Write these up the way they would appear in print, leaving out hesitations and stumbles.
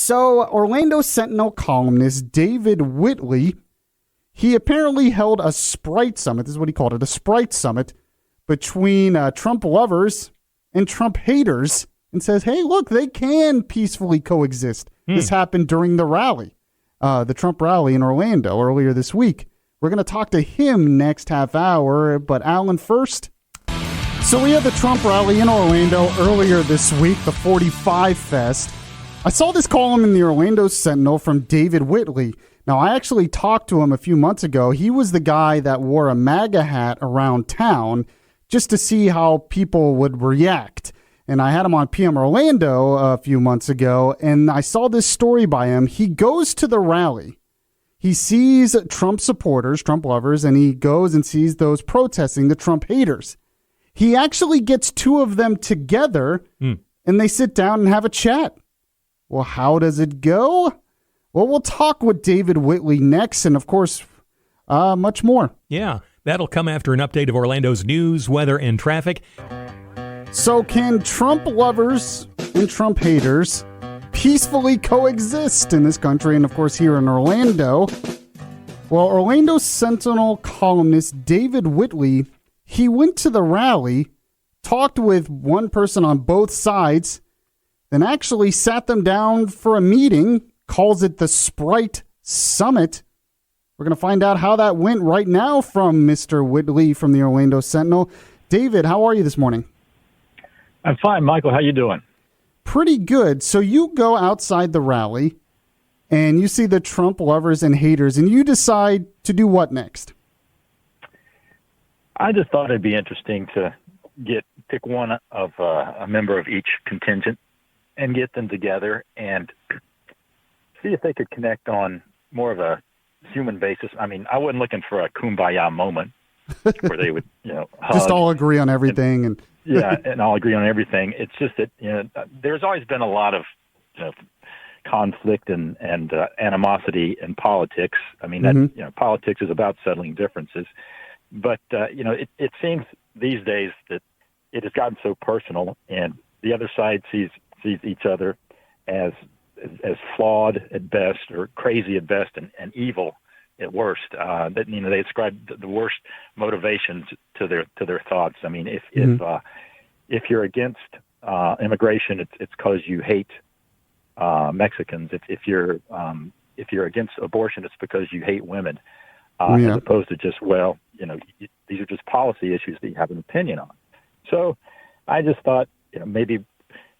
So, Orlando Sentinel columnist David Whitley, he apparently held a Sprite summit. This is what he called it, a Sprite summit between Trump lovers and Trump haters, and says, hey, look, they can peacefully coexist. This happened during the rally, the Trump rally in Orlando earlier this week. We're going to talk to him next half hour, but Alan first. So we had the Trump rally in Orlando earlier this week, the 45 Fest. I saw this column in the Orlando Sentinel from David Whitley. Now, I actually talked to him a few months ago. He was the guy that wore a MAGA hat around town just to see how people would react. And I had him on PM Orlando a few months ago, and I saw this story by him. He goes to the rally. He sees Trump supporters, Trump lovers, and he goes and sees those protesting, the Trump haters. He actually gets two of them together, and they sit down and have a chat. Well, how does it go? Well, we'll talk with David Whitley next, and of course, much more. Yeah, that'll come after an update of Orlando's news, weather, and traffic. So can Trump lovers and Trump haters peacefully coexist in this country, and of course here in Orlando? Well, Orlando Sentinel columnist David Whitley, he went to the rally, talked with one person on both sides, then actually sat them down for a meeting, calls it the Sprite Summit. We're going to find out how that went right now from Mr. Whitley from the Orlando Sentinel. David, how are you this morning? I'm fine, Michael. How you doing? Pretty good. So you go outside the rally and you see the Trump lovers and haters, and you decide to do what next? I just thought it'd be interesting to pick one of a member of each contingent and get them together and see if they could connect on more of a human basis. I mean, I wasn't looking for a kumbaya moment where they would, hug just all agree on everything and yeah, and all agree on everything. It's just that there's always been a lot of conflict and animosity in politics. I mean, politics is about settling differences, but it seems these days that it has gotten so personal, and the other side sees each other as flawed at best, or crazy at best, and evil at worst. That they ascribe the worst motivations to their thoughts. I mean, if you're against immigration, it's because you hate Mexicans. If you're against abortion, it's because you hate women, as opposed to just these are just policy issues that you have an opinion on. So I just thought maybe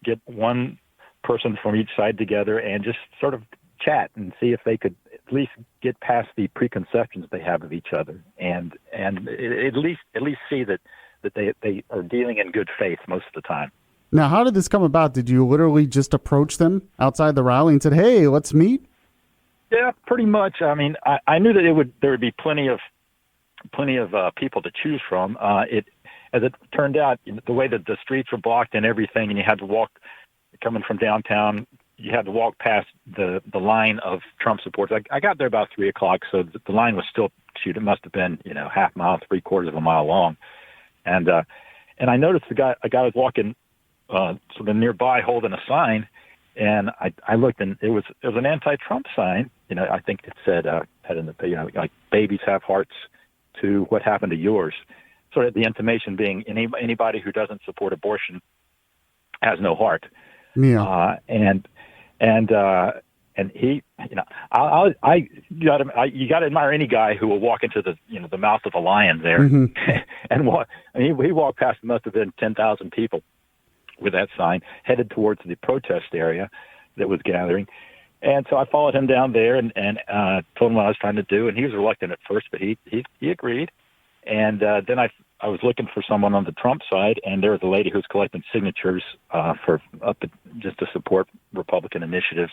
get one person from each side together and just sort of chat and see if they could at least get past the preconceptions they have of each other, and at least see that they are dealing in good faith most of the time. Now, how did this come about? Did you literally just approach them outside the rally and said, "Hey, let's meet"? Yeah, pretty much. I mean, I knew that there would be plenty of people to choose from. As it turned out, the way that the streets were blocked and everything, and you had to walk coming from downtown, you had to walk past the line of Trump supporters. I got there about 3:00, so the line was still, it must have been half mile, 3/4 of a mile long, and I noticed a guy was walking sort of nearby holding a sign, and I looked, and it was an anti-Trump sign. I think it said had in the like babies have hearts to what happened to yours. Sort of the intimation being anybody who doesn't support abortion has no heart. Yeah. And he, you got to admire any guy who will walk into the mouth of a lion there, and he walked past, must have been 10,000 people with that sign headed towards the protest area that was gathering. And so I followed him down there and told him what I was trying to do, and he was reluctant at first, but he agreed. And then I was looking for someone on the Trump side, and there was a lady who was collecting signatures just to support Republican initiatives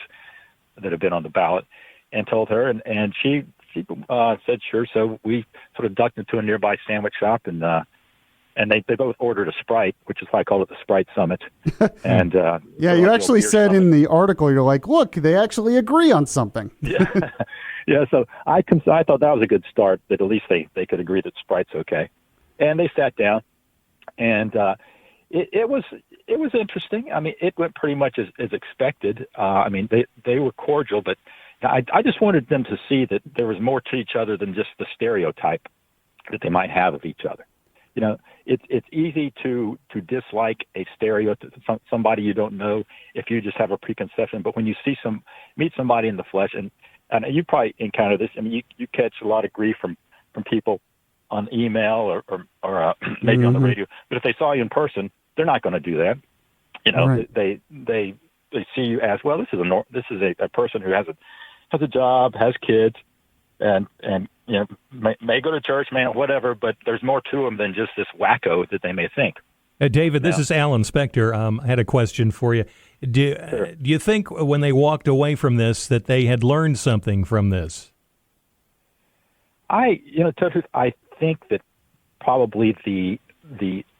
that have been on the ballot, and told her, and she said sure. So we sort of ducked into a nearby sandwich shop, and they both ordered a Sprite, which is why I call it the Sprite Summit. And you actually said in the article, you're like, look, they actually agree on something. Yeah. So I thought that was a good start, that at least they could agree that Sprite's okay. And they sat down, and it was interesting. I mean, it went pretty much as expected. I mean, they were cordial, but I just wanted them to see that there was more to each other than just the stereotype that they might have of each other. You know, it's easy to dislike a stereotype, somebody you don't know, if you just have a preconception. But when you meet somebody in the flesh, and you probably encounter this. I mean, you catch a lot of grief from people on email or maybe on the radio. But if they saw you in person, they're not going to do that. You know, Right. they see you as, well, this is a person who has a job, has kids, and you know, may go to church, whatever, but there's more to them than just this wacko that they may think. David, this is Alan Spector. I had a question for you. Sure. Do you think when they walked away from this that they had learned something from this? To tell the truth, I think that probably the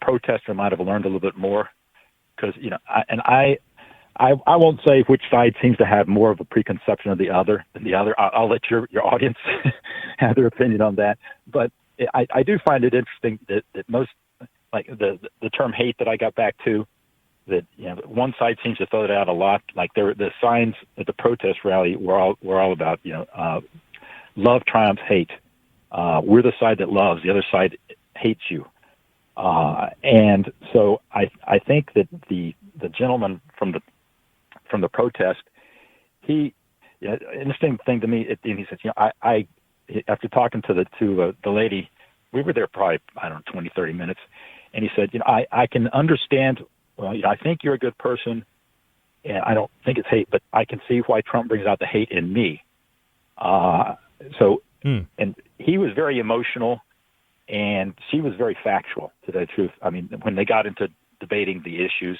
protester might have learned a little bit more, because I won't say which side seems to have more of a preconception of the other than the other. I'll let your audience have their opinion on that. But I do find it interesting that most, like the term hate that I got back to, that one side seems to throw it out a lot. Like the signs at the protest rally were all about love triumphs hate. We're the side that loves. The other side hates you. And so I think that the gentleman from the protest, interesting thing to me, he says, I after talking to the lady, we were there probably, 20, 30 minutes, and he said, I can understand. Well, I think you're a good person, and I don't think it's hate, but I can see why Trump brings out the hate in me. And he was very emotional, and she was very factual, to tell the truth. I mean, when they got into debating the issues,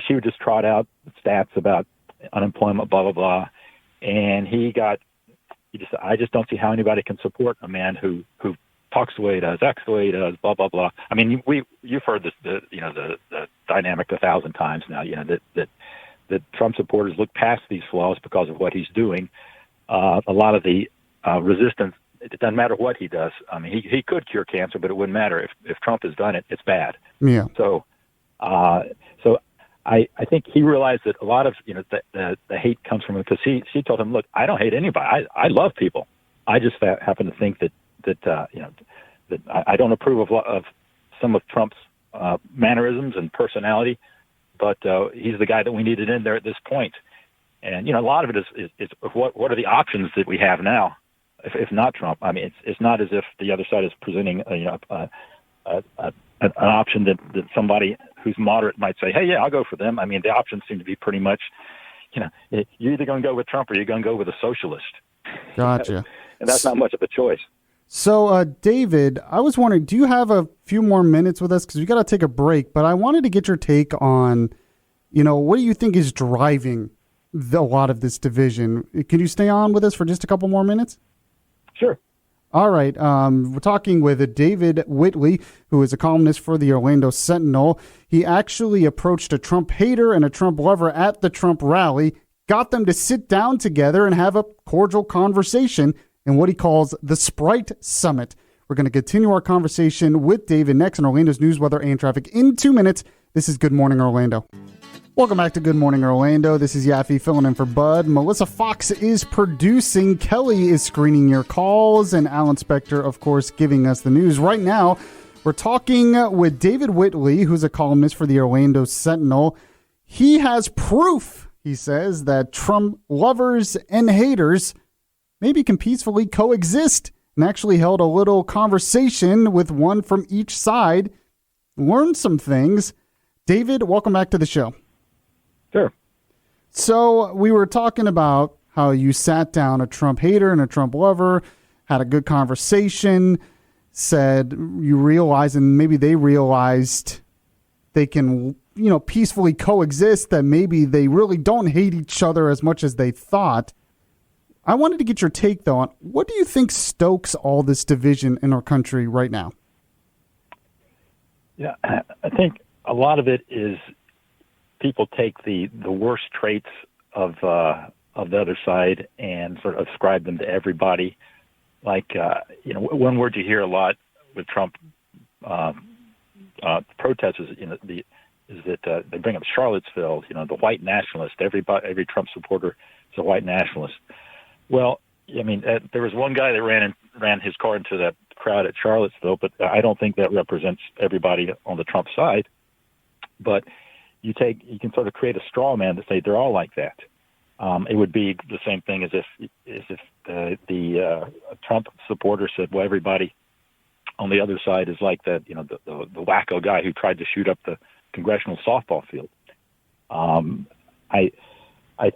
she would just trot out stats about unemployment, blah, blah, blah. And I just don't see how anybody can support a man who talks the way he does, acts the way he does, blah, blah, blah. I mean, you've heard this, the dynamic 1,000 times now, that Trump supporters look past these flaws because of what he's doing. A lot of the resistance, it doesn't matter what he does. I mean, he could cure cancer, but it wouldn't matter. If Trump has done it, it's bad. Yeah. So I think he realized that a lot of the hate comes from him, because she told him, look, I don't hate anybody. I love people. I just happen to think that I don't approve of some of Trump's mannerisms and personality, but he's the guy that we needed in there at this point. And a lot of it is what are the options that we have now, if not Trump? I mean, it's not as if the other side is presenting an option that somebody who's moderate might say, hey, yeah, I'll go for them. I mean, the options seem to be pretty much, you're either going to go with Trump or you're going to go with a socialist. Gotcha. And that's not much of a choice. So, David, I was wondering, do you have a few more minutes with us? Because we got to take a break, but I wanted to get your take on, what do you think is driving a lot of this division? Can you stay on with us for just a couple more minutes? Sure. All right. We're talking with David Whitley, who is a columnist for the Orlando Sentinel. He actually approached a Trump hater and a Trump lover at the Trump rally, got them to sit down together and have a cordial conversation in what he calls the Sprite Summit. We're going to continue our conversation with David next on Orlando's news, weather, and traffic in 2 minutes. This is Good Morning Orlando. Welcome back to Good Morning Orlando. This is Yaffe filling in for Bud. Melissa Fox is producing. Kelly is screening your calls. And Alan Spector, of course, giving us the news. Right now, we're talking with David Whitley, who's a columnist for the Orlando Sentinel. He has proof, he says, that Trump lovers and haters maybe can peacefully coexist, and actually held a little conversation with one from each side, learned some things. David, welcome back to the show. Sure. So we were talking about how you sat down a Trump hater and a Trump lover, had a good conversation, said you realized, and maybe they realized they can, peacefully coexist, that maybe they really don't hate each other as much as they thought. I wanted to get your take, though, on what do you think stokes all this division in our country right now? Yeah, I think a lot of it is people take the worst traits of the other side and sort of ascribe them to everybody. Like, one word you hear a lot with Trump protesters, is that they bring up Charlottesville, the white nationalist. Every Trump supporter is a white nationalist. Well, I mean, there was one guy that ran his car into that crowd at Charlottesville, but I don't think that represents everybody on the Trump side. But you can sort of create a straw man to say they're all like that. It would be the same thing as if the Trump supporter said, well, everybody on the other side is like that, the wacko guy who tried to shoot up the congressional softball field. I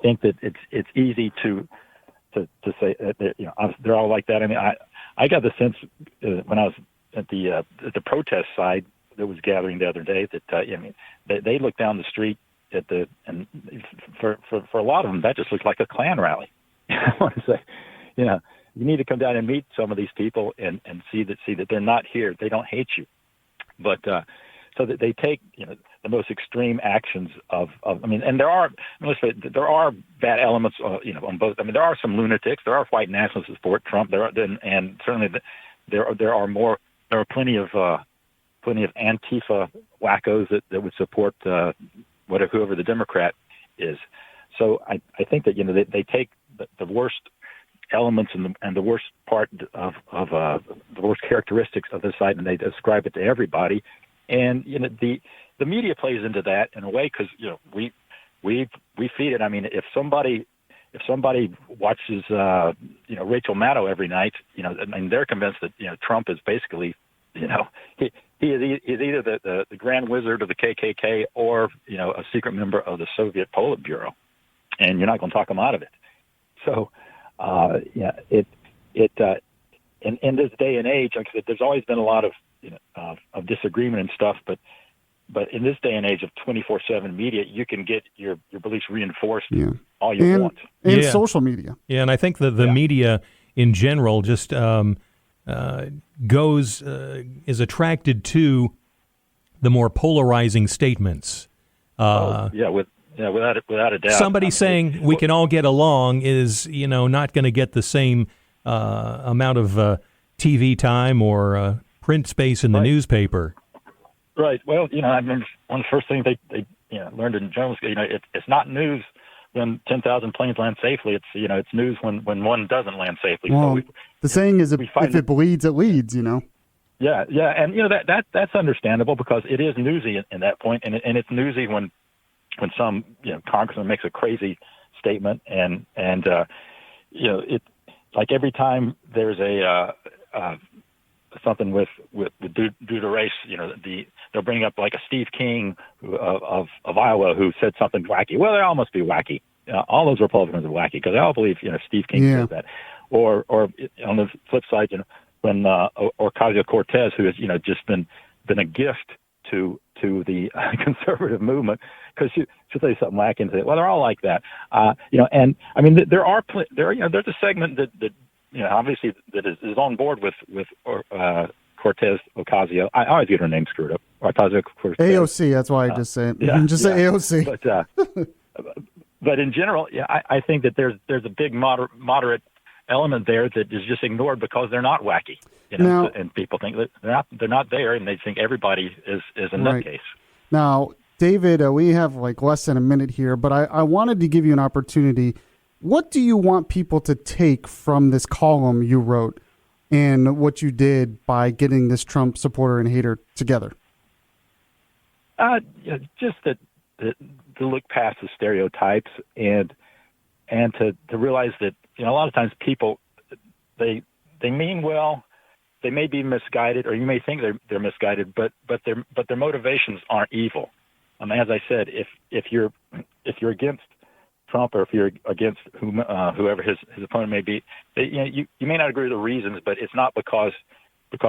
think that it's easy to say that, they're all like that. I mean, I got the sense when I was at the protest side that was gathering the other day that they looked down the street and for a lot of them that just looked like a Klan rally. I want to say, you need to come down and meet some of these people and see that they're not here. They don't hate you, but so that they take the most extreme actions of and there are bad elements on both. I mean, there are some lunatics. There are white nationalists who support Trump. And certainly there are plenty of Antifa wackos that would support whoever the Democrat is. So I think that they take the worst elements and the worst part of the worst characteristics of the site and they describe it to everybody. And the media plays into that in a way because we feed it. I mean, if somebody watches Rachel Maddow every night, they're convinced that Trump is basically he is either the Grand Wizard of the KKK or a secret member of the Soviet Politburo, and you're not going to talk him out of it. So in this day and age, like I said, there's always been a lot of disagreement and stuff, but in this day and age of 24/7 media, you can get your beliefs reinforced all you want. And social media. Yeah, and I think the media in general just is attracted to the more polarizing statements. Without a doubt. Somebody saying we can all get along is not going to get the same amount of TV time or print space in the newspaper. Right. Well, I remember one of the first things they learned in journalism. It's not news when 10,000 planes land safely. It's news when one doesn't land safely. Well, so the saying is, if it bleeds, it leads. Yeah, and that's understandable because it is newsy in that point, and it's newsy when some congressman makes a crazy statement, and it like every time there's a something with due to race, they'll bring up like a Steve King of Iowa who said something wacky. Well, they all must be wacky. All those Republicans are wacky because they all believe Steve King said that. Or on the flip side, when Ocasio-Cortez, who has just been a gift to the conservative movement, because she'll say something wacky and say, well, they're all like that. And I mean there's a segment that obviously that is on board with Cortez Ocasio. I always get her name screwed up. Ocasio-Cortez. AOC. That's why I just say it. Say AOC. But in general, I think that there's a big moderate element there that is just ignored because they're not wacky. And people think that they're not there, and they think everybody is a nutcase. Now, David, we have like less than a minute here, but I wanted to give you an opportunity. What do you want people to take from this column you wrote and what you did by getting this Trump supporter and hater together? Just that to look past the stereotypes and to realize that a lot of times people they mean well, they may be misguided, or you may think they're misguided, but their motivations aren't evil. As I said, if you're against Trump, or if you're against whoever his opponent may be, you may not agree with the reasons, but it's not because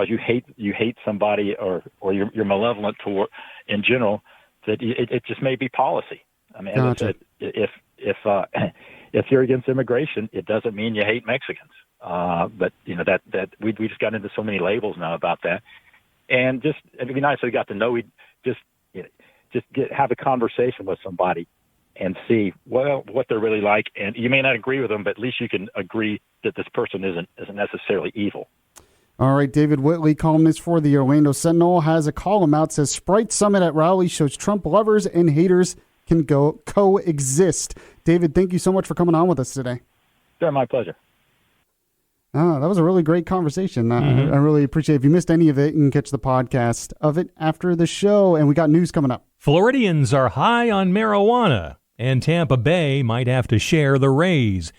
you hate somebody or you're malevolent toward in general. That it just may be policy. Gotcha. As I said, if you're against immigration, it doesn't mean you hate Mexicans. But that we just got into so many labels now about that, and it'd be nice if we got to know have a conversation with somebody and see what they're really like. And you may not agree with them, but at least you can agree that this person isn't necessarily evil. All right, David Whitley, columnist for the Orlando Sentinel, has a column out, says Sprite Summit at Raleigh shows Trump lovers and haters can coexist. David, thank you so much for coming on with us today. Sure, my pleasure. That was a really great conversation. I really appreciate it. If you missed any of it, you can catch the podcast of it after the show. And we got news coming up. Floridians are high on marijuana, and Tampa Bay might have to share the Rays.